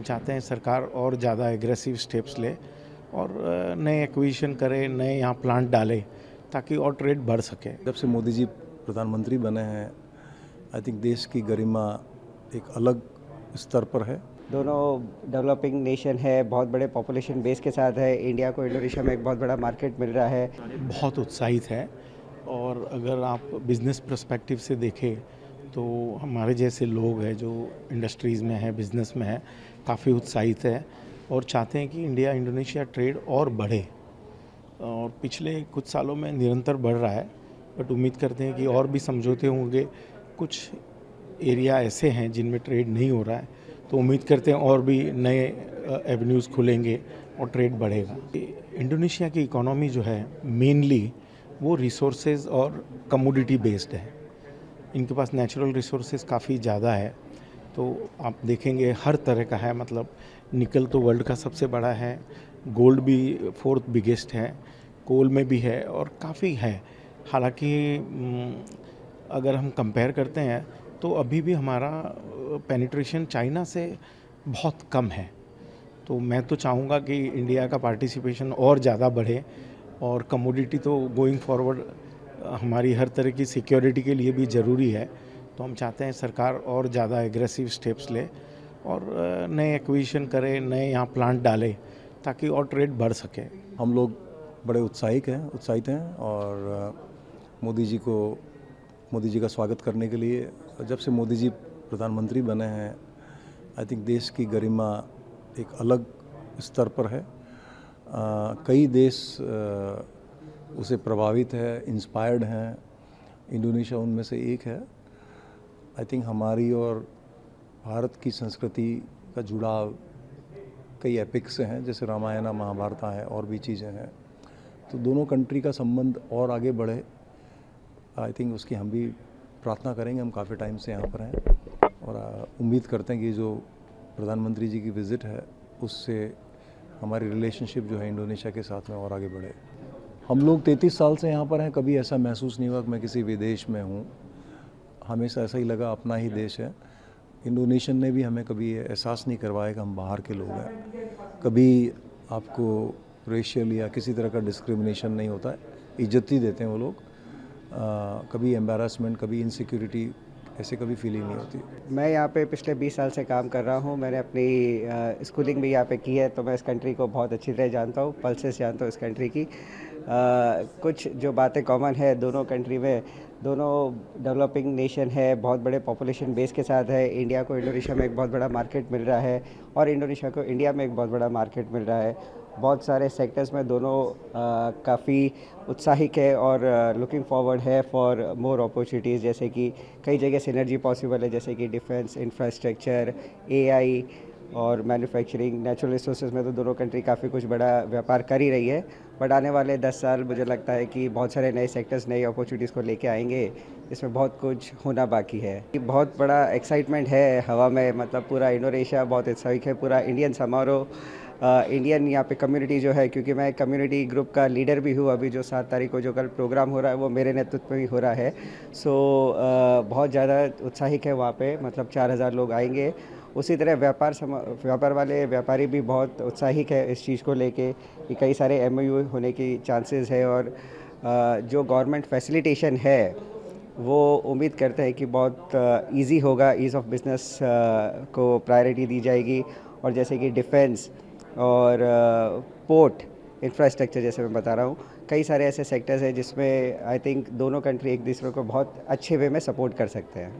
चाहते हैं सरकार और ज़्यादा एग्रेसिव स्टेप्स ले और नए एक्विजिशन करे, नए यहाँ प्लांट डाले ताकि और ट्रेड बढ़ सके। जब से मोदी जी प्रधानमंत्री बने हैं, आई थिंक देश की गरिमा एक अलग स्तर पर है। दोनों डेवलपिंग नेशन है, बहुत बड़े पॉपुलेशन बेस के साथ है। इंडिया को इंडोनेशिया में एक बहुत बड़ा मार्केट मिल रहा है। बहुत उत्साहित है और अगर आप बिज़नेस पर्सपेक्टिव से देखें तो हमारे जैसे लोग हैं जो इंडस्ट्रीज़ में है, बिज़नेस में है, काफ़ी उत्साहित है और चाहते हैं कि इंडिया इंडोनेशिया ट्रेड और बढ़े और पिछले कुछ सालों में निरंतर बढ़ रहा है, बट उम्मीद करते हैं कि और भी समझौते होंगे। कुछ एरिया ऐसे हैं जिनमें ट्रेड नहीं हो रहा है, तो उम्मीद करते हैं और भी नए एवेन्यूज़ खुलेंगे और ट्रेड बढ़ेगा। इंडोनेशिया की इकोनॉमी जो है मेनली वो रिसोर्सेज और कमोडिटी बेस्ड है। इनके पास नेचुरल रिसोर्सेज काफ़ी ज़्यादा है, तो आप देखेंगे हर तरह का है। मतलब निकल तो वर्ल्ड का सबसे बड़ा है, गोल्ड भी 4th बिगेस्ट है, कोल में भी है और काफ़ी है। हालांकि अगर हम कंपेयर करते हैं तो अभी भी हमारा पेनिट्रेशन चाइना से बहुत कम है। तो मैं तो चाहूँगा कि इंडिया का पार्टिसिपेशन और ज़्यादा बढ़े और कमोडिटी तो गोइंग फॉरवर्ड हमारी हर तरह की सिक्योरिटी के लिए भी ज़रूरी है। तो हम चाहते हैं सरकार और ज़्यादा एग्रेसिव स्टेप्स ले और नए एक्विजिशन करे, नए यहाँ प्लांट डाले ताकि और ट्रेड बढ़ सके। हम लोग बड़े उत्साहित हैं और मोदी जी का स्वागत करने के लिए जब से मोदी जी प्रधानमंत्री बने हैं, आई थिंक देश की गरिमा एक अलग स्तर पर है। कई देश उसे प्रभावित है, इंस्पायर्ड हैं। इंडोनेशिया उनमें से एक है। आई थिंक हमारी और भारत की संस्कृति का जुड़ाव कई एपिक्स से हैं, जैसे रामायण महाभारत है और भी चीज़ें हैं। तो दोनों कंट्री का संबंध और आगे बढ़े, आई थिंक उसकी हम भी प्रार्थना करेंगे। हम काफ़ी टाइम से यहाँ पर हैं और उम्मीद करते हैं कि जो प्रधानमंत्री जी की विज़िट है उससे हमारी रिलेशनशिप जो है इंडोनेशिया के साथ में और आगे बढ़े। हम लोग 33 साल से यहाँ पर हैं, कभी ऐसा महसूस नहीं हुआ कि मैं किसी विदेश में हूँ। हमेशा ऐसा ही लगा अपना ही देश है। इंडोनेशियन ने भी हमें कभी एहसास नहीं करवाया कि हम बाहर के लोग हैं। कभी आपको रेशियल या किसी तरह का डिस्क्रिमिनेशन नहीं होता है, इज्जत ही देते हैं वो लोग। कभी एम्बैरसमेंट, कभी इनसिक्योरिटी ऐसे कभी फीलिंग नहीं होती। मैं यहाँ पे पिछले 20 साल से काम कर रहा हूँ। मैंने अपनी स्कूलिंग भी यहाँ पे की है, तो मैं इस कंट्री को बहुत अच्छी तरह जानता हूँ, पल्सेस जानता हूँ इस कंट्री की। कुछ जो बातें कॉमन है दोनों कंट्री में, दोनों डेवलपिंग नेशन है, बहुत बड़े पॉपुलेशन बेस के साथ है। इंडिया को इंडोनेशिया में एक बहुत बड़ा मार्केट मिल रहा है और इंडोनेशिया को इंडिया में एक बहुत बड़ा मार्केट मिल रहा है। बहुत सारे सेक्टर्स में दोनों काफ़ी उत्साहित है और लुकिंग फॉरवर्ड है फॉर मोर अपॉर्चुनिटीज़। जैसे कि कई जगह सिनर्जी पॉसिबल है, जैसे कि डिफेंस, इंफ्रास्ट्रक्चर, एआई और मैन्युफैक्चरिंग। नेचुरल रिसोर्सेज में तो दोनों कंट्री काफ़ी कुछ बड़ा व्यापार कर ही रही है, बट आने वाले 10 साल मुझे लगता है कि बहुत सारे नए सेक्टर्स, नई अपॉर्चुनिटीज़ को लेके आएंगे। इसमें बहुत कुछ होना बाकी है। बहुत बड़ा एक्साइटमेंट है हवा में, मतलब पूरा इंडोनेशिया बहुत उत्साहित है। पूरा इंडियन समारोह, इंडियन यहाँ पे कम्युनिटी जो है, क्योंकि मैं कम्युनिटी ग्रुप का लीडर भी हूँ। अभी जो 7 तारीख को जो कल प्रोग्राम हो रहा है वो मेरे नेतृत्व में ही हो रहा है। सो बहुत ज़्यादा उत्साहित है वहाँ पे, मतलब 4000 लोग आएंगे। उसी तरह व्यापार वाले व्यापारी भी बहुत उत्साहित है इस चीज़ को लेके कि कई सारे MOU होने की चांसेस है और जो गवर्नमेंट फैसिलिटेशन है वो उम्मीद करते हैं कि बहुत इजी होगा। ईज़ ऑफ बिज़नेस को प्रायोरिटी दी जाएगी और जैसे कि डिफेंस और पोर्ट इंफ्रास्ट्रक्चर, जैसे मैं बता रहा हूँ, कई सारे ऐसे सेक्टर्स हैं जिसमें आई थिंक दोनों कंट्री एक दूसरे को बहुत अच्छे वे में सपोर्ट कर सकते हैं।